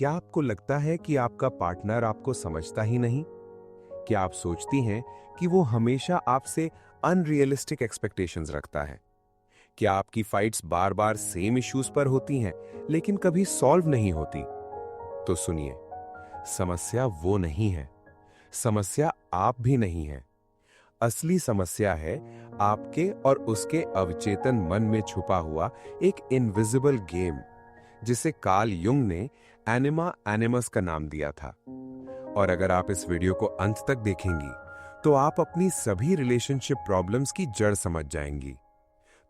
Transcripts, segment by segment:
क्या आपको लगता है कि आपका पार्टनर आपको समझता ही नहीं? क्या आप सोचती हैं कि वो हमेशा आपसे अनरियलिस्टिक एक्सपेक्टेशंस रखता है? क्या आपकी फाइट्स बार-बार सेम इश्यूज पर होती हैं, लेकिन कभी सॉल्व नहीं होती? तो सुनिए, समस्या वो नहीं है। समस्या आप भी नहीं है। असली समस्या है आपके और उसके अवचेतन मन में छुपा हुआ एक इनविजिबल गेम, जिसे कार्ल युंग ने एनिमा एनिमस का नाम दिया था। और अगर आप इस वीडियो को अंत तक देखेंगी, तो आप अपनी सभी रिलेशनशिप प्रॉब्लम्स की जड़ समझ जाएंगी।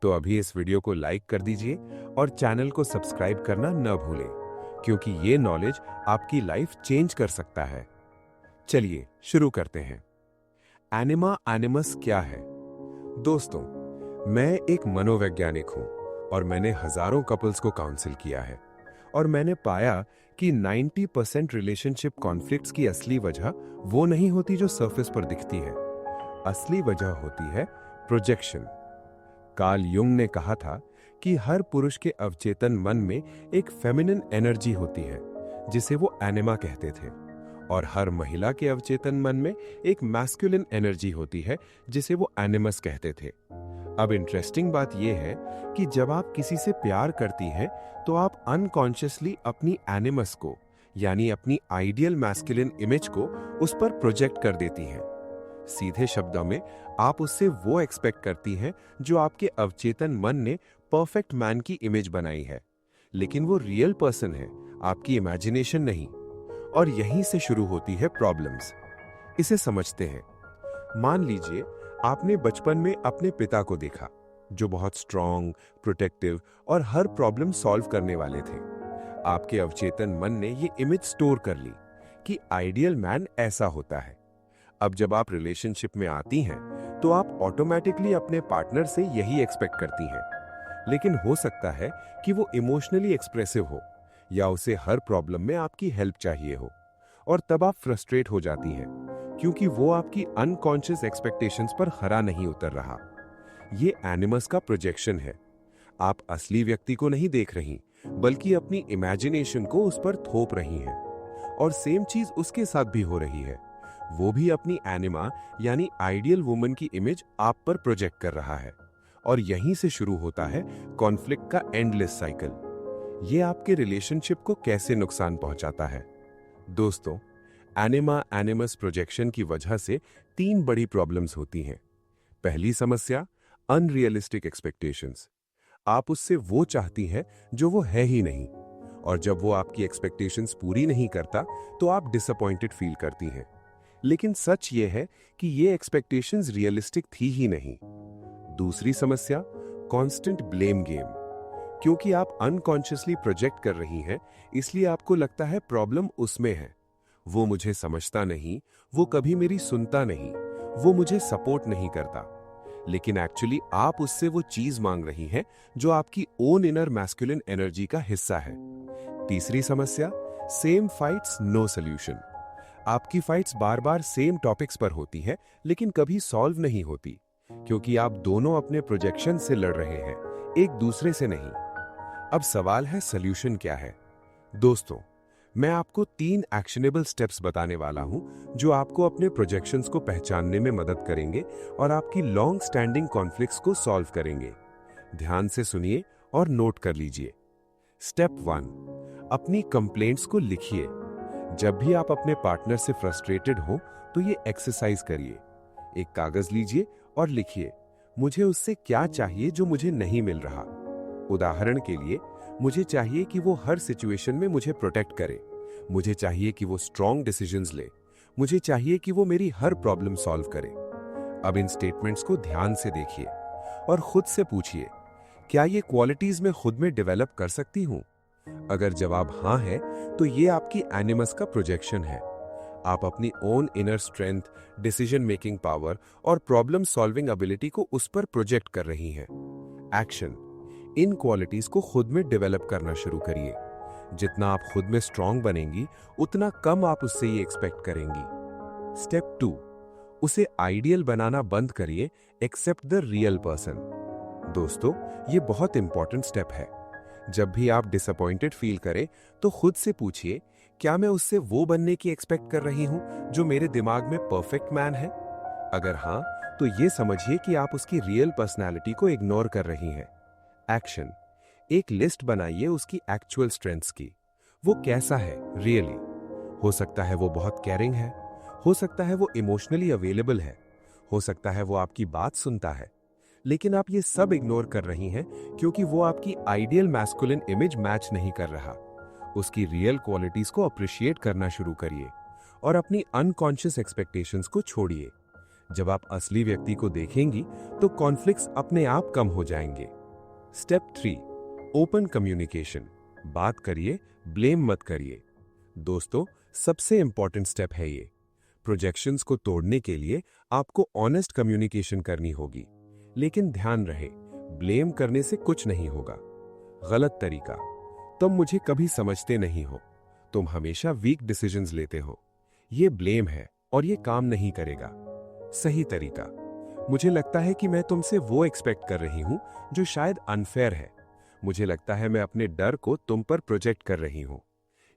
तो अभी इस वीडियो को लाइक कर दीजिए और चैनल को सब्सक्राइब करना न भूलें, क्योंकि ये नॉलेज आपकी लाइफ चेंज कर सकता है। चलिए शुरू करते हैं। एनिमा एनिमस क्या है? दोस्तों, मैं एक मनोवैज्ञानिक हूं और मैंने हजारों कपल्स को काउंसिल किया है, और मैंने पाया कि 90% रिलेशनशिप कॉन्फ्लिक्ट्स की असली वजह वो नहीं होती जो सरफेस पर दिखती है। असली वजह होती है प्रोजेक्शन। कार्ल युंग ने कहा था कि हर पुरुष के अवचेतन मन में एक फेमिनिन एनर्जी होती है, जिसे वो एनिमा कहते थे, और हर महिला के अवचेतन मन में एक मैस्कुलिन एनर्जी होती है, जिसे वो एनिमस कहते थे। अब इंटरेस्टिंग बात यह है कि जब आप किसी से प्यार करती हैं, तो आप अनकॉन्शियसली अपनी एनिमस को, यानी अपनी आइडियल मैस्कुलिन इमेज को उस पर प्रोजेक्ट कर देती हैं। सीधे शब्दों में, आप उससे वो एक्सपेक्ट करती हैं जो आपके अवचेतन मन ने परफेक्ट मैन की इमेज बनाई है, लेकिन वो रियल पर्सन है, आपकी इमेजिनेशन नहीं। और यहीं से शुरू होती है प्रॉब्लम्स। इसे समझते हैं। मान लीजिए आपने बचपन में अपने पिता को देखा, जो बहुत स्ट्रॉन्ग, प्रोटेक्टिव और हर प्रॉब्लम सॉल्व करने वाले थे। आपके अवचेतन मन ने ये इमेज स्टोर कर ली कि आइडियल मैन ऐसा होता है। अब जब आप रिलेशनशिप में आती हैं, तो आप ऑटोमेटिकली अपने पार्टनर से यही एक्सपेक्ट करती हैं। लेकिन हो सकता है कि वो इमोशनली एक्सप्रेसिव हो, या उसे हर प्रॉब्लम में आपकी हेल्प चाहिए हो, और तब आप फ्रस्ट्रेट हो जाती हैं, क्योंकि वो आपकी अनकॉन्शियस एक्सपेक्टेशंस पर खरा नहीं उतर रहा। ये एनिमस का प्रोजेक्शन है। आप असली व्यक्ति को नहीं देख रही, बल्कि अपनी इमेजिनेशन को उस पर थोप रही हैं। और सेम चीज उसके साथ भी हो रही है। वो भी अपनी एनिमा, यानी आइडियल वुमन की इमेज आप पर प्रोजेक्ट कर रहा है। और यहीं से शुरू होता है कॉन्फ्लिक्ट का एंडलेस साइकिल। ये आपके रिलेशनशिप को कैसे नुकसान पहुंचाता है? दोस्तों, एनिमा एनिमस प्रोजेक्शन की वजह से 3 बड़ी प्रॉब्लम्स होती हैं। पहली समस्या, अनरियलिस्टिक एक्सपेक्टेशंस। आप उससे वो चाहती हैं जो वो है ही नहीं, और जब वो आपकी एक्सपेक्टेशंस पूरी नहीं करता, तो आप डिसअपॉइंटेड फील करती हैं। लेकिन सच ये है कि ये एक्सपेक्टेशंस रियलिस्टिक थी ही नहीं। दूसरी समस्या, कांस्टेंट ब्लेम गेम। क्योंकि आप अनकॉन्शियसली प्रोजेक्ट कर रही हैं, इसलिए आपको लगता है प्रॉब्लम उसमें है। वो मुझे समझता नहीं, वो कभी मेरी सुनता नहीं, वो मुझे सपोर्ट नहीं करता। लेकिन एक्चुअली आप उससे वो चीज मांग रही हैं जो आपकी ओन इनर मैस्कुलिन एनर्जी का हिस्सा है। तीसरी समस्या, सेम फाइट्स नो सोल्यूशन। आपकी फाइट्स बार बार सेम टॉपिक्स पर होती हैं, लेकिन कभी सॉल्व नहीं होती, क्योंकि आप दोनों अपने प्रोजेक्शन से लड़ रहे हैं, एक दूसरे से नहीं। अब सवाल है, सॉल्यूशन क्या है? दोस्तों, मैं आपको 3 एक्शनेबल स्टेप्स बताने वाला हूं, जो आपको अपने प्रोजेक्शंस को पहचानने में मदद करेंगे और आपकी लॉन्ग स्टैंडिंग कॉन्फ्लिक्ट्स को सॉल्व करेंगे। ध्यान से सुनिए और नोट कर लीजिए। स्टेप 1, अपनी कंप्लेंट्स को लिखिए। जब भी आप अपने पार्टनर से फ्रस्ट्रेटेड हो, तो ये एक्सरसाइज करिए। एक कागज लीजिए और लिखिए, मुझे उससे क्या चाहिए जो मुझे नहीं मिल रहा। उदाहरण के लिए, मुझे चाहिए कि वो हर सिचुएशन में मुझे प्रोटेक्ट करे, मुझे चाहिए कि वो स्ट्रॉन्ग डिसीजंस ले, मुझे चाहिए कि वो मेरी हर प्रॉब्लम सॉल्व करे। अब इन स्टेटमेंट्स को ध्यान से देखिए और खुद से पूछिए, क्या ये क्वालिटीज मैं खुद में डेवलप कर सकती हूँ? अगर जवाब हाँ है, तो ये आपकी एनिमस का प्रोजेक्शन है। आप अपनी own inner strength, decision making power और प्रॉब्लम सॉल्विंग एबिलिटी को उस पर प्रोजेक्ट कर रही हैं। एक्शन, इन क्वालिटीज को खुद में डेवलप करना शुरू करिए। जितना आप खुद में स्ट्रांग बनेंगी, उतना कम आप उससे ये एक्सपेक्ट करेंगी। स्टेप 2, उसे आइडियल बनाना बंद करिए, एक्सेप्ट द रियल पर्सन। दोस्तों, ये बहुत इंपॉर्टेंट स्टेप है। जब भी आप डिसअपॉइंटेड फील करें तो खुद से पूछिए, क्या मैं उससे वो बनने की एक्सपेक्ट कर रही हूं जो मेरे दिमाग में परफेक्ट मैन है? अगर हाँ, तो ये समझिए कि आप उसकी रियल पर्सनालिटी को इग्नोर कर रही हैं। एक्शन: एक लिस्ट बनाइए उसकी एक्चुअल स्ट्रेंथ्स की। वो कैसा है रियली? हो सकता है वो बहुत केयरिंग है, हो सकता है वो इमोशनली अवेलेबल है, हो सकता है वो आपकी बात सुनता है। लेकिन आप ये सब इग्नोर कर रही हैं क्योंकि वो आपकी आइडियल मैस्कुलिन इमेज मैच नहीं कर रहा। उसकी रियल क्वालिटीज को अप्रिशिएट करना शुरू करिए और अपनी अनकॉन्शियस एक्सपेक्टेशंस को छोड़िए। जब आप असली व्यक्ति को देखेंगी तो कॉन्फ्लिक्ट्स अपने आप कम हो जाएंगे। Step 3: open communication. बात करिए, ब्लेम मत करिए। दोस्तों, सबसे इंपॉर्टेंट स्टेप है ये। प्रोजेक्शंस को तोड़ने के लिए आपको ऑनेस्ट कम्युनिकेशन करनी होगी। लेकिन ध्यान रहे, ब्लेम करने से कुछ नहीं होगा। गलत तरीका: तुम मुझे कभी समझते नहीं हो, तुम हमेशा वीक डिसीजंस लेते हो। ये ब्लेम है और ये काम नहीं करेगा। सही तरीका: मुझे लगता है कि मैं तुमसे वो एक्सपेक्ट कर रही हूं जो शायद अनफेयर है। मुझे लगता है मैं अपने डर को तुम पर प्रोजेक्ट कर रही हूं।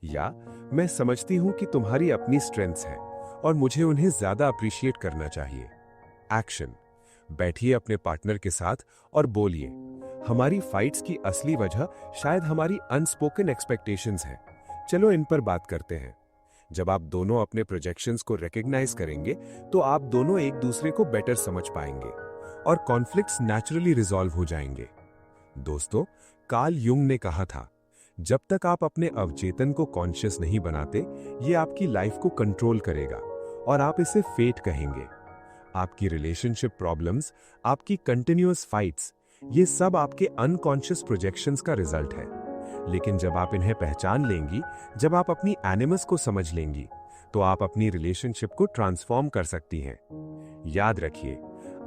या मैं समझती हूं कि तुम्हारी अपनी स्ट्रेंथ्स हैं और मुझे उन्हें ज्यादा अप्रिशिएट करना चाहिए। एक्शन: बैठिए अपने पार्टनर के साथ और बोलिए, हमारी फाइट्स की असली वजह शायद हमारी अनस्पोकन एक्सपेक्टेशंस हैं। चलो इन पर बात करते हैं। जब आप दोनों अपने प्रोजेक्शंस को रिकॉग्नाइज करेंगे तो आप दोनों एक दूसरे को बेटर समझ पाएंगे और कॉन्फ्लिक्ट्स नेचुरली रिजॉल्व हो जाएंगे। दोस्तों, कार्ल युंग ने कहा था, जब तक आप अपने अवचेतन को कॉन्शियस नहीं बनाते, ये आपकी लाइफ को कंट्रोल करेगा और आप इसे फेट कहेंगे। आपकी रिलेशनशिप प्रॉब्लम्स, आपकी कंटिन्यूअस फाइट्स, ये सब आपके अनकॉन्शियस प्रोजेक्शंस का रिजल्ट है। लेकिन जब आप इन्हें पहचान लेंगी, जब आप अपनी एनिमस को समझ लेंगी, तो आप अपनी रिलेशनशिप को ट्रांसफॉर्म कर सकती हैं। याद रखिए,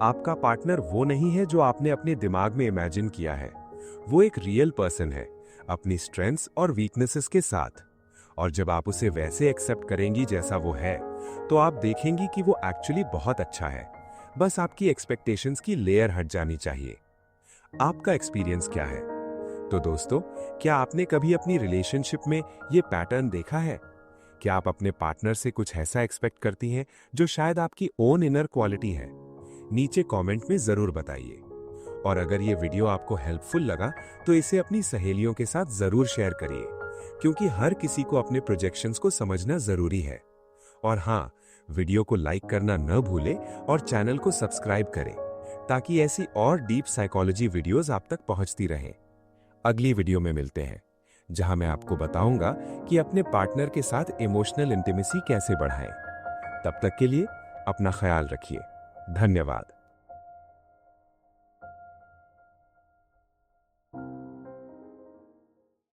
आपका पार्टनर वो नहीं है जो आपने अपने दिमाग में इमेजिन किया है। वो एक रियल पर्सन है, अपनी स्ट्रेंथ्स और वीकनेसेस के साथ। और जब आप उसे वैसे एक्सेप्ट करेंगी जैसा वो है, तो आप देखेंगी कि वो एक्चुअली बहुत अच्छा है। बस आपकी एक्सपेक्टेशंस की लेयर हट जानी चाहिए। आपका एक्सपीरियंस क्या है? तो दोस्तों, क्या आपने कभी अपनी रिलेशनशिप में ये पैटर्न देखा है? क्या आप अपने पार्टनर से कुछ ऐसा एक्सपेक्ट करती हैं जो शायद आपकी ओन इनर क्वालिटी है? नीचे कमेंट में जरूर बताइए। और अगर ये वीडियो आपको हेल्पफुल लगा तो इसे अपनी सहेलियों के साथ जरूर शेयर करिए, क्योंकि हर किसी को अपने प्रोजेक्शंस को समझना जरूरी है। और हाँ, वीडियो को लाइक करना न भूलें और चैनल को सब्सक्राइब करें ताकि ऐसी और डीप साइकोलॉजी वीडियोस आप तक पहुंचती रहें। अगली वीडियो में मिलते हैं, जहां मैं आपको बताऊंगा कि अपने पार्टनर के साथ इमोशनल इंटीमेसी कैसे बढ़ाएं। तब तक के लिए अपना ख्याल रखिए। धन्यवाद।